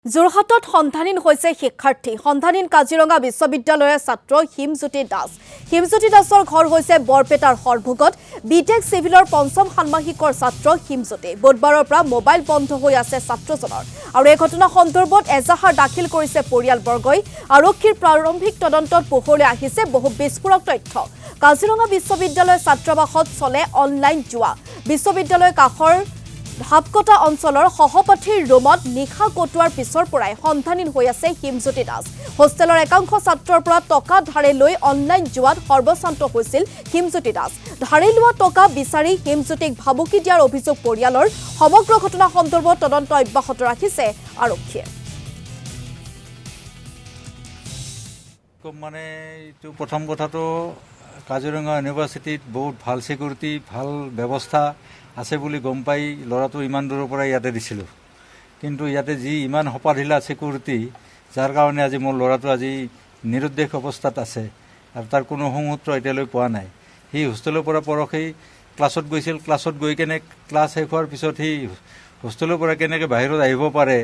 যোৰহাটত সন্ধানহীন হৈছে শিক্ষাৰ্থী সন্ধানহীন কাজিৰঙা বিশ্ববিদ্যালয়ৰ ছাত্ৰ হিমজ্যোতি দাস হিমজ্যোতি দাসৰ ঘৰ হৈছে বৰপেটাৰ হৰভোগত বিটেক সিভিলৰ পঞ্চম ষান্মাসিকৰ ছাত্ৰ হিমজ্যোতি বুধবাৰৰ পৰা মোবাইল বন্ধ হৈ আছে ছাত্ৰজনৰ আৰু এই ঘটনা সন্দৰ্ভত এজাহাৰ দাখিল কৰিছে পৰিয়ালবৰ্গই আৰক্ষীৰ প্ৰাৰম্ভিক তদন্তত পোহৰলৈ আহিছে বহু বিস্ফোৰক তথ্য কাজিৰঙা বিশ্ববিদ্যালয়ৰ ছাত্ৰাবাসত চলে অনলাইন জুৱা বিশ্ববিদ্যালয়ৰ কাষৰ ধাপকটা অঞ্চলৰ সহপাঠীৰ ৰুমত নিশা কটোৱাৰ পিছৰ পৰাই সন্ধানহীন হৈ আছে হিমজ্যোতি দাস হোষ্টেলৰ একাংশ ছাত্ৰৰ পৰা টকা ধাৰে লৈ অনলাইন জুৱাত সৰ্বশান্ত হৈছিল হিমজ্যোতি দাস ধাৰে লোৱা টকা বিচাৰি হিমজ্যোতিক ভাবুকি দিয়াৰ অভিযোগ পৰিয়ালৰ সমগ্ৰ ঘটনা সন্দৰ্ভত তদন্ত অব্যাহত ৰাখিছে আৰক্ষীয়ে মানে এইটো প্ৰথম কথাটো কাজিৰঙা ইউনিভাৰ্চিটিত বহুত ভাল সিকিউৰিটি ভাল ব্যৱস্থা আছে বুলি গম পাই ল'ৰাটো ইমান দূৰৰ পৰা ইয়াতে দিছিলোঁ কিন্তু ইয়াতে যি ইমান হপাঢিলা সিকিউৰিটি যাৰ কাৰণে আজি মোৰ ল'ৰাটো আজি নিৰুদ্দেশ অৱস্থাত আছে আৰু তাৰ কোনো সংসূত্ৰ এতিয়ালৈ পোৱা নাই সি হোষ্টেলৰ পৰা পৰহি ক্লাছত গৈছিল ক্লাছত গৈ কেনে ক্লাছ শেষ হোৱাৰ পিছত সি হোষ্টেলৰ পৰা কেনেকৈ বাহিৰত আহিব পাৰে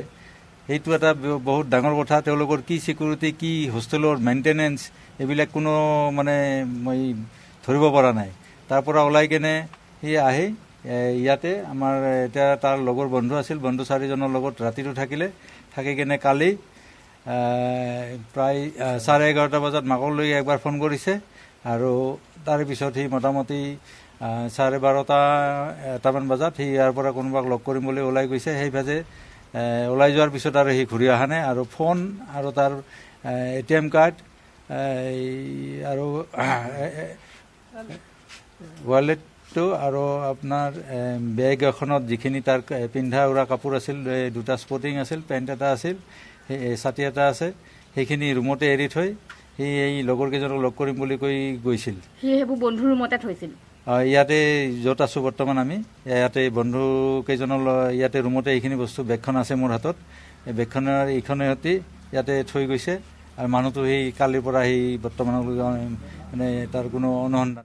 এইটো এটা বহুত ডাঙৰ কথা তেওঁলোকৰ কি সিকিউৰিটি কি হোষ্টেলৰ মেইনটেনেন্স এইবিলাক কোনো মানে মই ধৰিব পৰা নাই তাৰ পৰা ওলাই কেনে সি আহি ইয়াতে আমাৰ এতিয়া তাৰ লগৰ বন্ধু আছিল বন্ধু চাৰিজনৰ লগত ৰাতিটো থাকিলে থাকি কেনে কালি প্ৰায় 11:30 বজাত মাকলৈ একবাৰ ফোন কৰিছে আৰু তাৰ পিছত সি মোটামুটি 12:30-1টামান বজাত সি ইয়াৰ পৰা কোনোবাক লগ কৰিম বুলি ওলাই গৈছে সেইভাগে ওলাই যোৱাৰ পিছত আৰু সি ঘূৰি অহা নাই আৰু ফোন আৰু তাৰ ATM কাৰ্ড আৰু ৱালেট আৰু আপোনাৰ বেগ এখনত যিখিনি তাৰ পিন্ধা উৰা কাপোৰ আছিল দুটা স্পৰ্টিং আছিল পেণ্ট এটা আছিল ছাতি এটা আছে সেইখিনি ৰুমতে এৰি থৈ সি এই লগৰ কেইজনক লগ কৰিম বুলি কৈ গৈছিল সি সেইবোৰ বন্ধুৰ ৰুমতে থৈছিল ইয়াতে য'ত আছোঁ বৰ্তমান আমি ইয়াতে বন্ধু কেইজনৰ ইয়াতে ৰুমতে এইখিনি বস্তু বেগখন আছে মোৰ হাতত এই বেগখনৰ এইখনে সৈতে ইয়াতে থৈ গৈছে আৰু মানুহটো সেই কালিৰ পৰা সেই বৰ্তমানলৈকে মানে তাৰ কোনো অনুসন্ধান